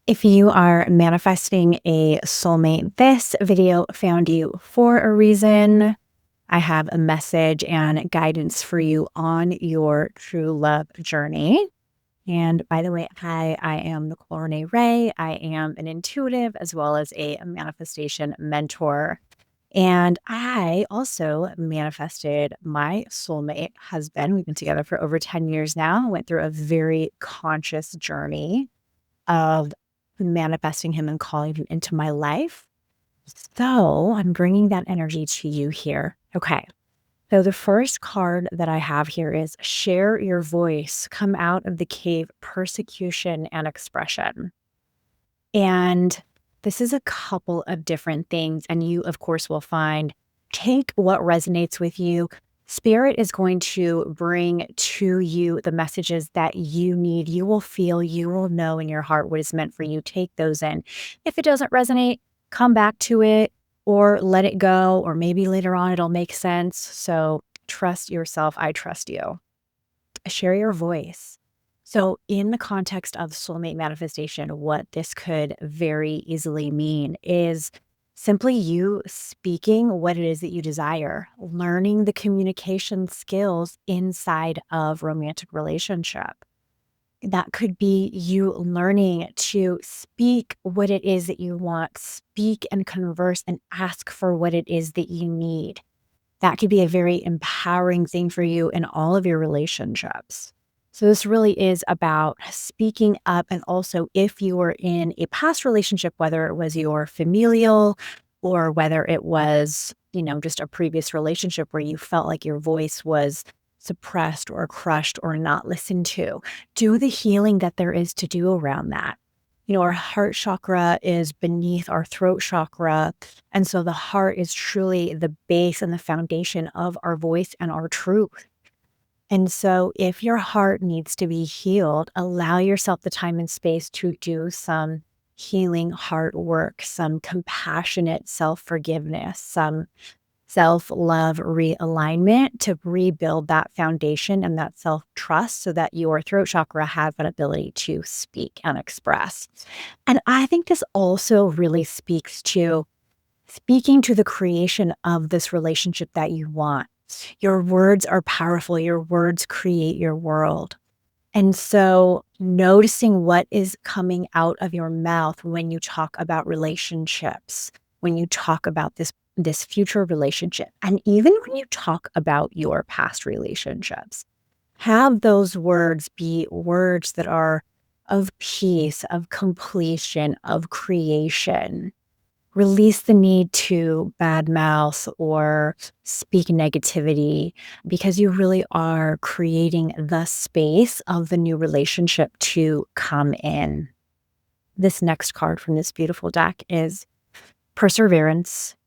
If you are manifesting a soulmate, this video found you for a reason. I have a message and guidance for you on your true love journey. And by the way, hi, I am Nicole Renee Ray. I am an intuitive as well as a manifestation mentor. And I also manifested my soulmate husband. We've been together for over 10 years now. Went through a very conscious journey of manifesting him and calling him into my life. So I'm bringing that energy to you here. Okay. So the first card that I have here is share your voice, come out of the cave, persecution and expression. And this is a couple of different things. And you, of course, will find take what resonates with you. Spirit is going to bring to you the messages that you need. You will feel, you will know in your heart what is meant for you. Take those in. If it doesn't resonate, come back to it or let it go, or maybe later on it'll make sense. So trust yourself. I trust you. Share your voice. So in the context of soulmate manifestation, what this could very easily mean is simply you speaking what it is that you desire, learning the communication skills inside of romantic relationship. That could be you learning to speak what it is that you want, speak and converse and ask for what it is that you need. That could be a very empowering thing for you in all of your relationships. So this really is about speaking up. And also if you were in a past relationship, whether it was your familial or whether it was, just a previous relationship where you felt like your voice was suppressed or crushed or not listened to, do the healing that there is to do around that. Our heart chakra is beneath our throat chakra. And so the heart is truly the base and the foundation of our voice and our truth. And so if your heart needs to be healed, allow yourself the time and space to do some healing heart work, some compassionate self-forgiveness, some self-love realignment to rebuild that foundation and that self-trust so that your throat chakra has that ability to speak and express. And I think this also really speaks to speaking to the creation of this relationship that you want. Your words are powerful. Your words create your world. And so noticing what is coming out of your mouth when you talk about relationships, when you talk about this future relationship, and even when you talk about your past relationships, have those words be words that are of peace, of completion, of creation. Release the need to badmouth or speak negativity because you really are creating the space of the new relationship to come in. This next card from this beautiful deck is perseverance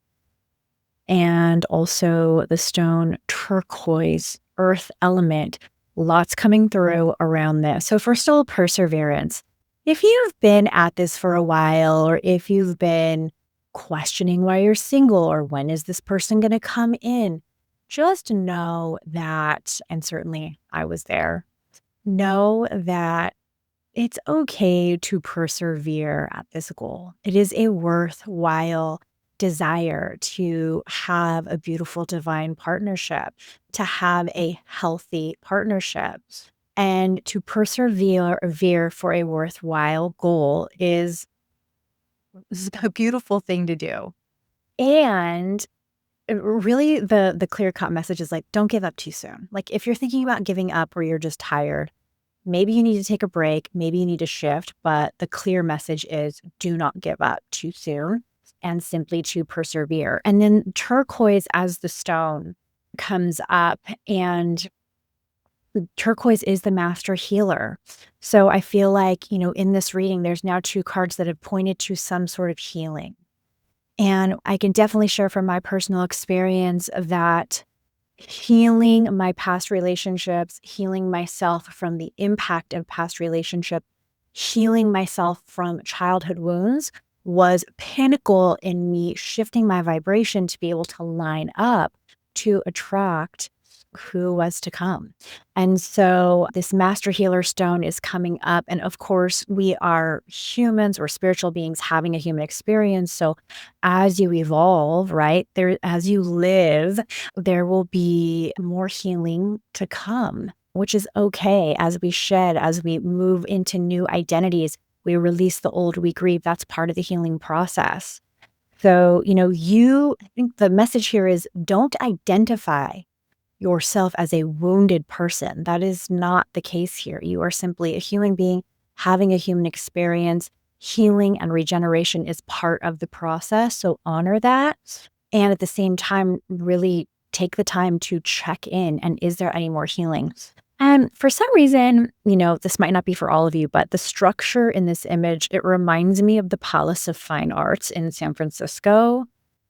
and also the stone turquoise, earth element. Lots coming through around this. So first of all, perseverance. If you've been at this for a while, or if you've been questioning why you're single or when is this person going to come in, just know that, and certainly I was there, know that it's okay to persevere at this goal. It is a worthwhile desire to have a beautiful divine partnership, to have a healthy partnership. And to persevere for a worthwhile goal is a beautiful thing to do. And really the clear-cut message is like, don't give up too soon. Like if you're thinking about giving up or you're just tired, maybe you need to take a break, maybe you need to shift, but the clear message is do not give up too soon and simply to persevere. And then turquoise as the stone comes up, and turquoise is the master healer. So I feel like, in this reading, there's now two cards that have pointed to some sort of healing. And I can definitely share from my personal experience that healing my past relationships, healing myself from the impact of past relationship, healing myself from childhood wounds was pinnacle in me shifting my vibration to be able to line up to attract who was to come. And so this master healer stone is coming up. And of course, we are humans or spiritual beings having a human experience. So as you evolve, right, there, as you live, there will be more healing to come, which is okay. As we shed, as we move into new identities, we release the old, we grieve. That's part of the healing process. So, I think the message here is don't identify yourself as a wounded person. That is not the case here. You are simply a human being having a human experience. Healing and regeneration is part of the process. So honor that. And at the same time, really take the time to check in. And is there any more healing? And for some reason, this might not be for all of you, but the structure in this image, it reminds me of the Palace of Fine Arts in San Francisco.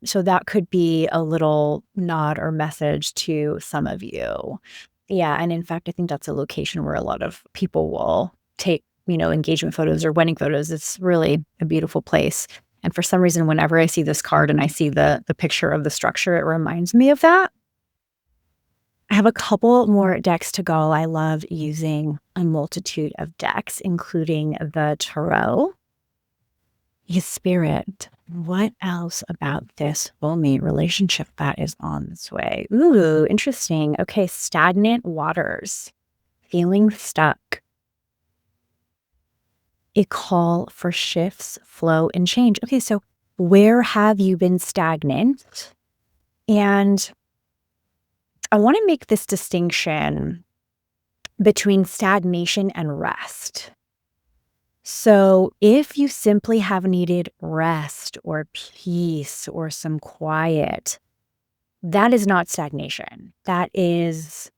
So that could be a little nod or message to some of you. Yeah. And in fact, I think that's a location where a lot of people will take, engagement photos or wedding photos. It's really a beautiful place. And for some reason, whenever I see this card and I see the picture of the structure, it reminds me of that. I have a couple more decks to go. I love using a multitude of decks, including the tarot. Yes, Spirit, what else about this soulmate relationship that is on its way? Ooh, interesting. Okay, stagnant waters, feeling stuck. A call for shifts, flow, and change. Okay, so where have you been stagnant? And I want to make this distinction between stagnation and rest. So if you simply have needed rest or peace or some quiet, that is not stagnation. That is,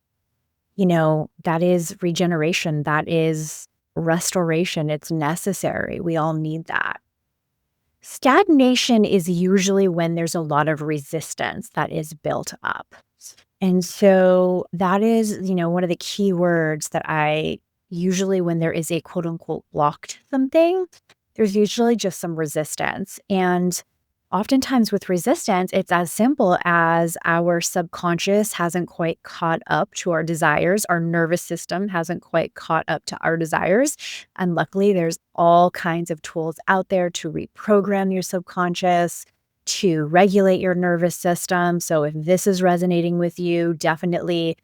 that is regeneration. That is restoration. It's necessary. We all need that. Stagnation is usually when there's a lot of resistance that is built up. And so that is, one of the key words that I usually, when there is a quote unquote blocked something, there's usually just some resistance. And oftentimes with resistance, it's as simple as our subconscious hasn't quite caught up to our desires. Our nervous system hasn't quite caught up to our desires. And luckily, there's all kinds of tools out there to reprogram your subconscious, to regulate your nervous system. So if this is resonating with you, definitely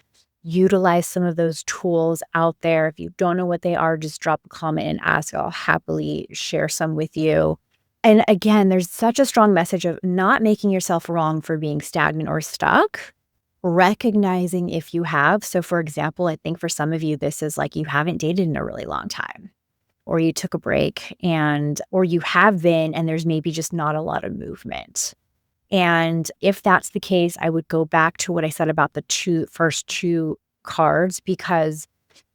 utilize some of those tools out there. If you don't know what they are, just drop a comment and ask. I'll happily share some with you. And again, there's such a strong message of not making yourself wrong for being stagnant or stuck, recognizing if you have. So for example, I think for some of you, this is like you haven't dated in a really long time, or you took a break or you have been, and there's maybe just not a lot of movement. And if that's the case, I would go back to what I said about the first two cards, because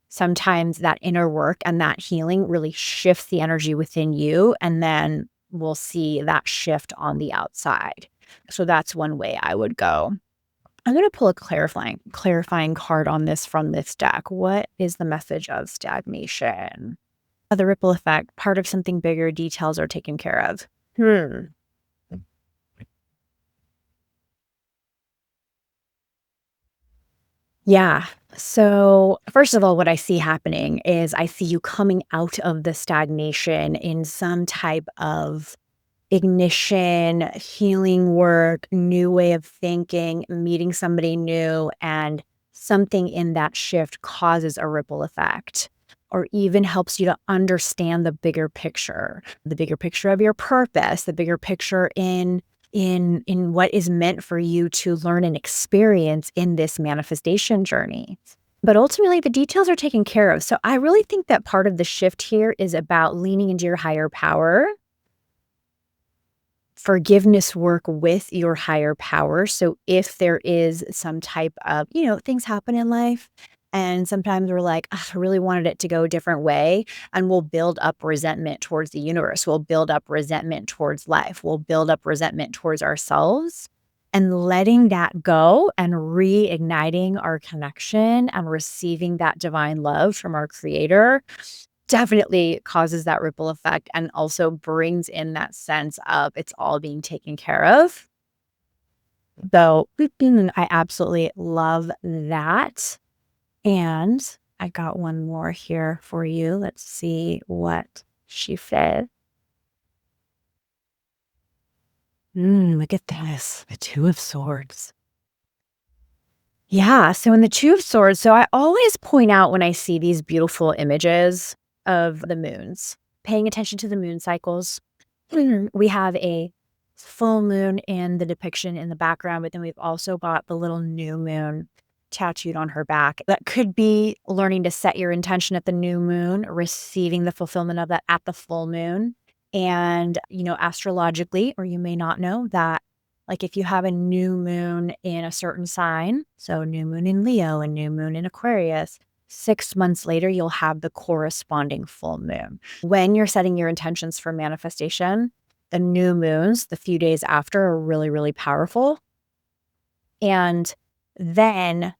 sometimes that inner work and that healing really shifts the energy within you. And then we'll see that shift on the outside. So that's one way I would go. I'm going to pull a clarifying card on this from this deck. What is the message of stagnation? The ripple effect, part of something bigger, details are taken care of. Yeah. So first of all, what I see happening is I see you coming out of the stagnation in some type of ignition, healing work, new way of thinking, meeting somebody new, and something in that shift causes a ripple effect, or even helps you to understand the bigger picture of your purpose, the bigger picture in what is meant for you to learn and experience in this manifestation journey. But ultimately, the details are taken care of. So I really think that part of the shift here is about leaning into your higher power, forgiveness work with your higher power. So if there is some type of, things happen in life, and sometimes we're like, "Ugh, I really wanted it to go a different way." And we'll build up resentment towards the universe. We'll build up resentment towards life. We'll build up resentment towards ourselves. And letting that go and reigniting our connection and receiving that divine love from our creator definitely causes that ripple effect, and also brings in that sense of it's all being taken care of. So I absolutely love that. And I got one more here for you. Let's see what she said. Look at this. The Two of Swords. Yeah. So in the Two of Swords, so I always point out when I see these beautiful images of the moons, paying attention to the moon cycles. We have a full moon in the depiction in the background, but then we've also got the little new moon tattooed on her back. That could be learning to set your intention at the new moon, receiving the fulfillment of that at the full moon. And, astrologically, or you may not know that, like if you have a new moon in a certain sign, so new moon in Leo and new moon in Aquarius, 6 months later, you'll have the corresponding full moon. When you're setting your intentions for manifestation, the new moons, the few days after, are really, really powerful. And then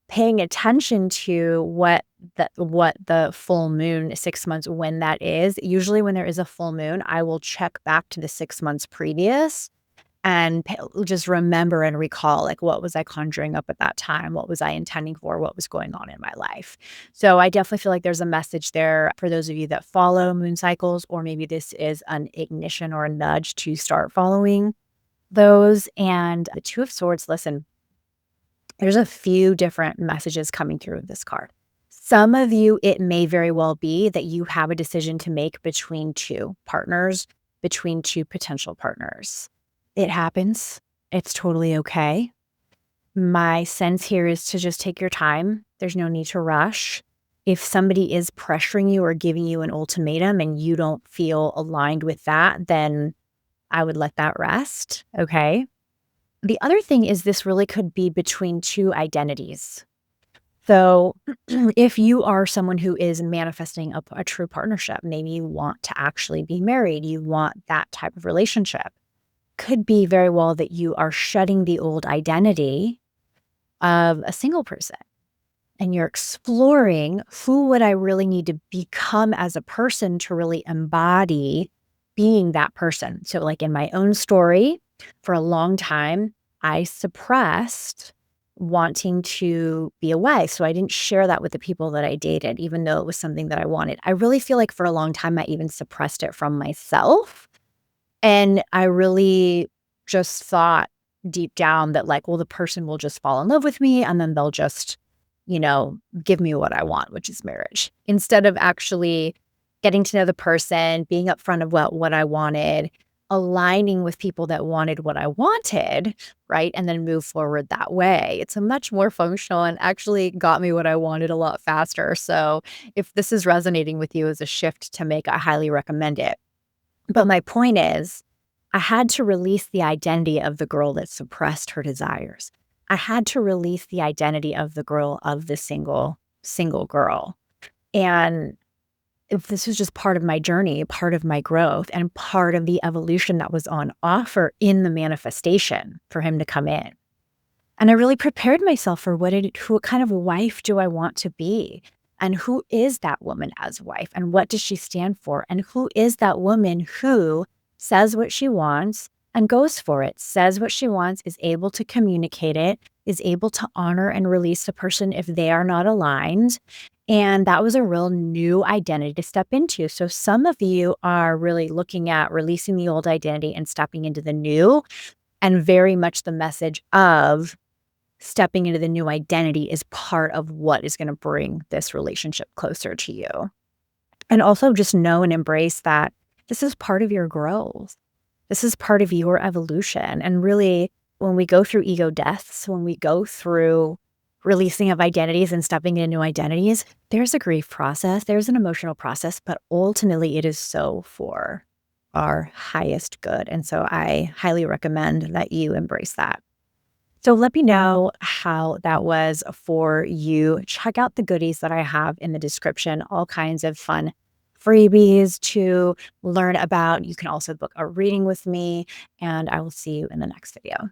paying attention to what the full moon 6 months when that is. Usually when there is a full moon, I will check back to the 6 months previous and just remember and recall, like, what was I conjuring up at that time? What was I intending for? What was going on in my life? So I definitely feel like there's a message there for those of you that follow moon cycles, or maybe this is an ignition or a nudge to start following those. And the Two of Swords, listen, there's a few different messages coming through this card. Some of you, it may very well be that you have a decision to make between two partners, between two potential partners. It happens. It's totally okay. My sense here is to just take your time. There's no need to rush. If somebody is pressuring you or giving you an ultimatum and you don't feel aligned with that, then I would let that rest. Okay. The other thing is this really could be between two identities. So if you are someone who is manifesting a true partnership, maybe you want to actually be married, you want that type of relationship, could be very well that you are shedding the old identity of a single person and you're exploring who would I really need to become as a person to really embody being that person. So like in my own story, for a long time, I suppressed wanting to be a wife. So I didn't share that with the people that I dated, even though it was something that I wanted. I really feel like for a long time, I even suppressed it from myself. And I really just thought deep down that like, well, the person will just fall in love with me and then they'll just, give me what I want, which is marriage. Instead of actually getting to know the person, being upfront of what I wanted, aligning with people that wanted what I wanted, right? And then move forward that way. It's a much more functional and actually got me what I wanted a lot faster. So if this is resonating with you as a shift to make, I highly recommend it. But my point is, I had to release the identity of the girl that suppressed her desires. I had to release the identity of the girl, of the single girl. And if this was just part of my journey, part of my growth, and part of the evolution that was on offer in the manifestation for him to come in. And I really prepared myself for what kind of wife do I want to be? And who is that woman as wife? And what does she stand for? And who is that woman who says what she wants and goes for it, says what she wants, is able to communicate it, is able to honor and release a person if they are not aligned. And that was a real new identity to step into. So some of you are really looking at releasing the old identity and stepping into the new, and very much the message of stepping into the new identity is part of what is going to bring this relationship closer to you. And also just know and embrace that this is part of your growth. This is part of your evolution. And really, when we go through ego deaths, when we go through releasing of identities and stepping into new identities, there's a grief process, there's an emotional process, but ultimately it is so for our highest good. And so I highly recommend that you embrace that. So let me know how that was for you. Check out the goodies that I have in the description, all kinds of fun freebies to learn about. You can also book a reading with me, and I will see you in the next video.